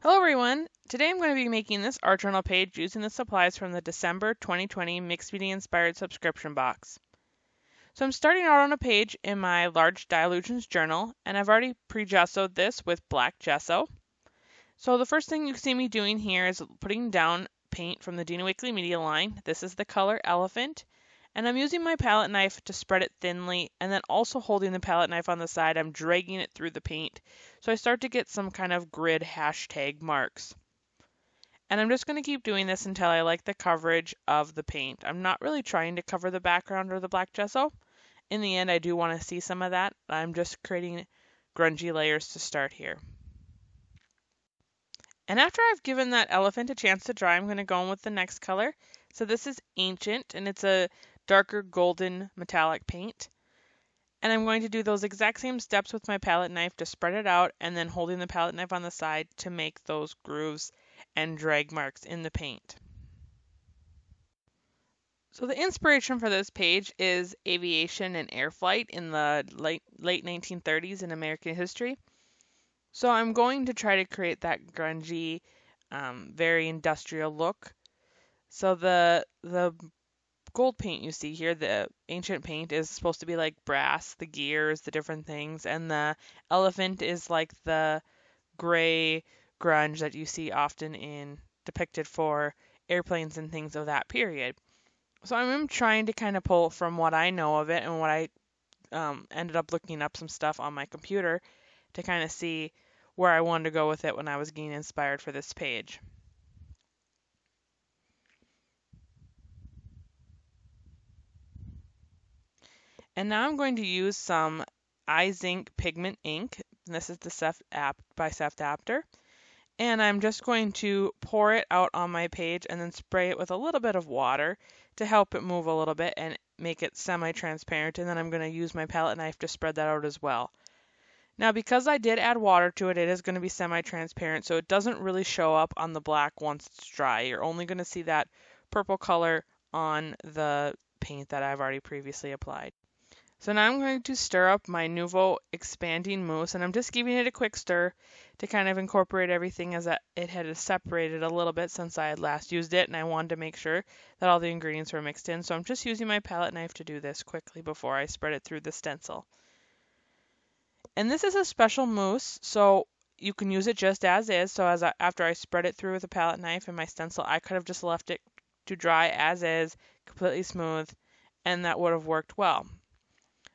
Hello everyone! Today I'm going to be making this art journal page using the supplies from the December 2020 Mixed Media Inspired subscription box. So I'm starting out on a page in my large Dilutions journal, and I've already pre-gessoed this with black gesso. So the first thing you see me doing here is putting down paint from the Dina Wakley Media line. This is the color Elephant, and I'm using my palette knife to spread it thinly, and then also holding the palette knife on the side, I'm dragging it through the paint. So I start to get some kind of grid hashtag marks. And I'm just going to keep doing this until I like the coverage of the paint. I'm not really trying to cover the background or the black gesso. In the end, I do want to see some of that. I'm just creating grungy layers to start here. And after I've given that elephant a chance to dry, I'm going to go in with the next color. So this is Ancient, and it's a darker golden metallic paint. And I'm going to do those exact same steps with my palette knife to spread it out, and then holding the palette knife on the side to make those grooves and drag marks in the paint. So the inspiration for this page is aviation and air flight in the late 1930s in American history. So I'm going to try to create that grungy, very industrial look. So the gold paint you see here, the ancient paint, is supposed to be like brass, the gears, the different things, and the elephant is like the gray grunge that you see often depicted for airplanes and things of that period. So I'm trying to kind of pull from what I know of it and what I ended up looking up some stuff on my computer to kind of see where I wanted to go with it when I was getting inspired for this page. And now I'm going to use some iZinc pigment ink. And this is the by Adapter. And I'm just going to pour it out on my page and then spray it with a little bit of water to help it move a little bit and make it semi-transparent. And then I'm going to use my palette knife to spread that out as well. Now, because I did add water to it, it is going to be semi-transparent, so it doesn't really show up on the black once it's dry. You're only going to see that purple color on the paint that I've already previously applied. So now I'm going to stir up my Nuvo expanding mousse, and I'm just giving it a quick stir to kind of incorporate everything, as it had separated a little bit since I had last used it, and I wanted to make sure that all the ingredients were mixed in. So I'm just using my palette knife to do this quickly before I spread it through the stencil. And this is a special mousse, so you can use it just as is. So after I spread it through with a palette knife and my stencil, I could have just left it to dry as is, completely smooth, and that would have worked well.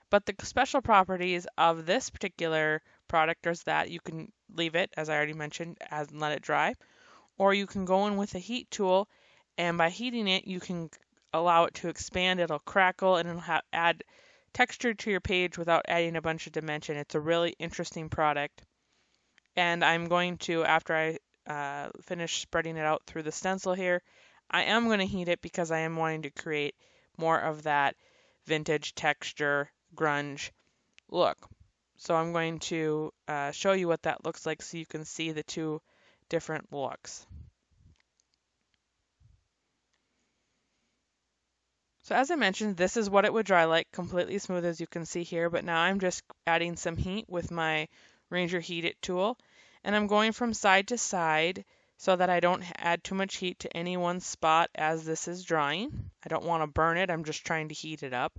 But the special properties of this particular product is that you can leave it, as I already mentioned, and let it dry, or you can go in with a heat tool, and by heating it, you can allow it to expand. It'll crackle, and it'll add texture to your page without adding a bunch of dimension. It's a really interesting product. And I'm going to, after I finish spreading it out through the stencil here, I am going to heat it because I am wanting to create more of that vintage texture grunge look. So I'm going to show you what that looks like so you can see the two different looks. So as I mentioned, this is what it would dry like, completely smooth as you can see here, but now I'm just adding some heat with my Ranger Heat It tool, and I'm going from side to side so that I don't add too much heat to any one spot as this is drying. I don't want to burn it, I'm just trying to heat it up.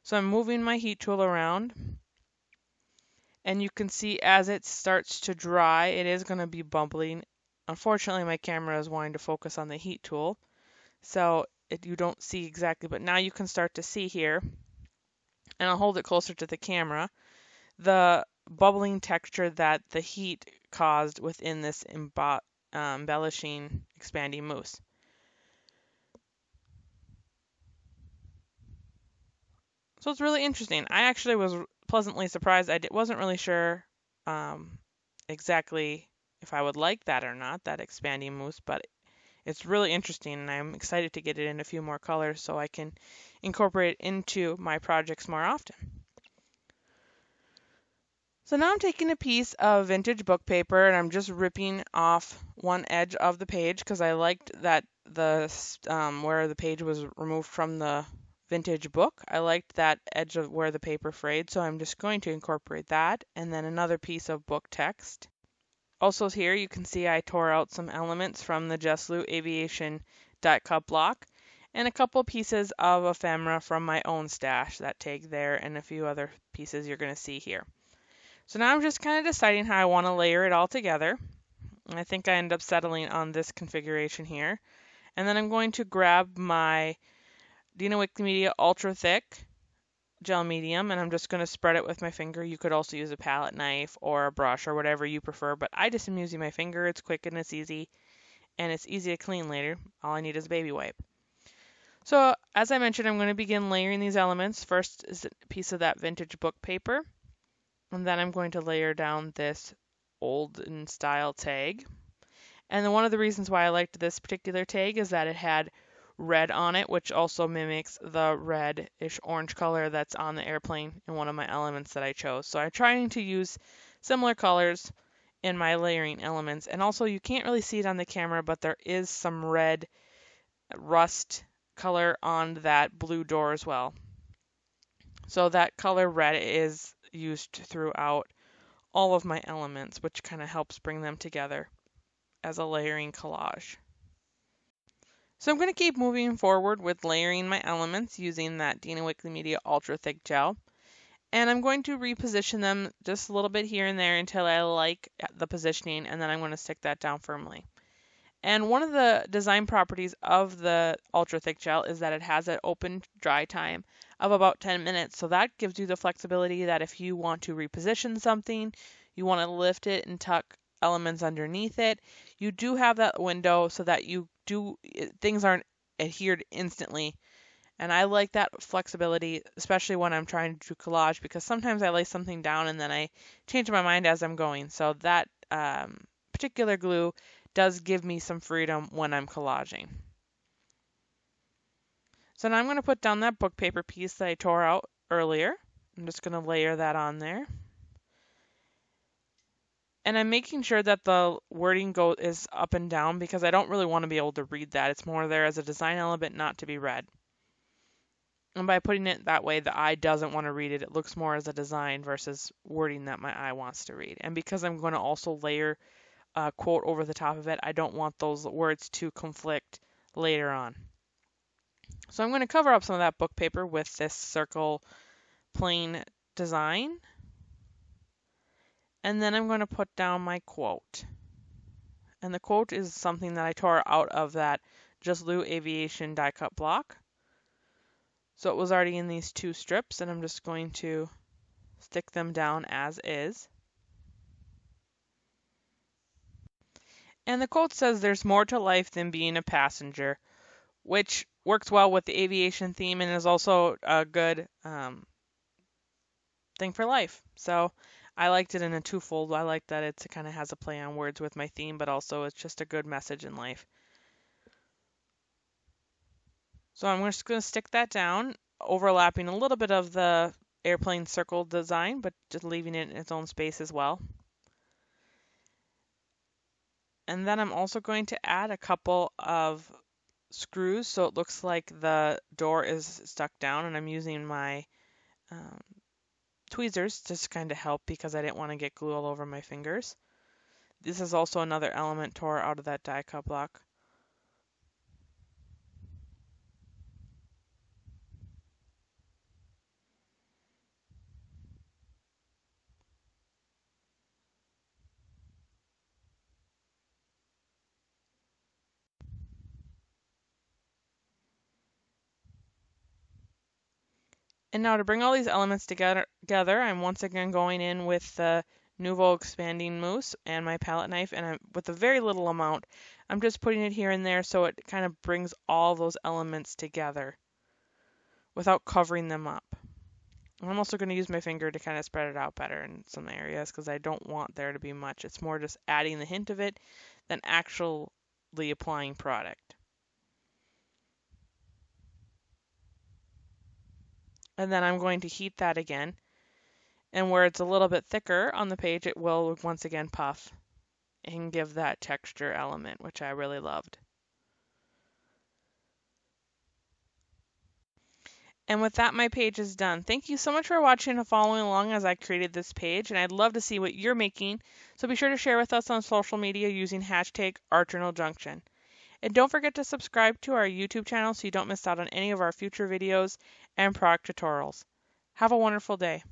So I'm moving my heat tool around, and you can see as it starts to dry, it is going to be bubbling. Unfortunately, my camera is wanting to focus on the heat tool, so you don't see exactly, but now you can start to see here, and I'll hold it closer to the camera, the bubbling texture that the heat caused within this embellishing expanding mousse. So it's really interesting. I actually was pleasantly surprised. I wasn't really sure exactly if I would like that or not, that expanding mousse, but it's really interesting, and I'm excited to get it in a few more colors so I can incorporate it into my projects more often. So now I'm taking a piece of vintage book paper, and I'm just ripping off one edge of the page because I liked that where the page was removed from the vintage book. I liked that edge of where the paper frayed, so I'm just going to incorporate that, and then another piece of book text. Also here you can see I tore out some elements from the Aviation die cut block and a couple pieces of ephemera from my own stash, that tag there, and a few other pieces you're going to see here. So now I'm just kind of deciding how I want to layer it all together. And I think I end up settling on this configuration here. And then I'm going to grab my Dina Media Ultra Thick gel medium, and I'm just going to spread it with my finger. You could also use a palette knife or a brush or whatever you prefer, but I just am using my finger. It's quick and it's easy to clean later. All I need is a baby wipe. So as I mentioned, I'm going to begin layering these elements. First is a piece of that vintage book paper, and then I'm going to layer down this olden style tag. And then one of the reasons why I liked this particular tag is that it had red on it, which also mimics the reddish orange color that's on the airplane in one of my elements that I chose. So I'm trying to use similar colors in my layering elements. And also you can't really see it on the camera, but there is some red rust color on that blue door as well. So that color red is used throughout all of my elements, which kind of helps bring them together as a layering collage. So I'm going to keep moving forward with layering my elements using that Dina Media Ultra Thick Gel. And I'm going to reposition them just a little bit here and there until I like the positioning, and then I'm going to stick that down firmly. And one of the design properties of the Ultra Thick Gel is that it has an open dry time of about 10 minutes. So that gives you the flexibility that if you want to reposition something, you want to lift it and tuck elements underneath it, you do have that window so that things aren't adhered instantly. And I like that flexibility, especially when I'm trying to do collage, because sometimes I lay something down and then I change my mind as I'm going. So that particular glue does give me some freedom when I'm collaging. So now I'm going to put down that book paper piece that I tore out earlier. I'm just going to layer that on there. And I'm making sure that the wording is up and down because I don't really want to be able to read that. It's more there as a design element, not to be read. And by putting it that way, the eye doesn't want to read it. It looks more as a design versus wording that my eye wants to read. And because I'm going to also layer a quote over the top of it, I don't want those words to conflict later on. So I'm going to cover up some of that book paper with this circle plain design. And then I'm going to put down my quote. And the quote is something that I tore out of that Aviation die cut block. So it was already in these two strips, and I'm just going to stick them down as is. And the quote says, "There's more to life than being a passenger," which works well with the aviation theme and is also a good thing for life. So I liked it in a twofold. I like that it kind of has a play on words with my theme, but also it's just a good message in life. So I'm just going to stick that down, overlapping a little bit of the airplane circle design, but just leaving it in its own space as well. And then I'm also going to add a couple of screws so it looks like the door is stuck down, and I'm using my tweezers just to kind of help because I didn't want to get glue all over my fingers. This is also another element tore out of that die cut block. And now to bring all these elements together, I'm once again going in with the Nouveau expanding mousse and my palette knife, and with a very little amount, I'm just putting it here and there so it kind of brings all those elements together without covering them up. And I'm also going to use my finger to kind of spread it out better in some areas because I don't want there to be much. It's more just adding the hint of it than actually applying product. And then I'm going to heat that again. And where it's a little bit thicker on the page, it will once again puff and give that texture element, which I really loved. And with that, my page is done. Thank you so much for watching and following along as I created this page, and I'd love to see what you're making, so be sure to share with us on social media using hashtag #ArtJournalJunction. And don't forget to subscribe to our YouTube channel so you don't miss out on any of our future videos and product tutorials. Have a wonderful day.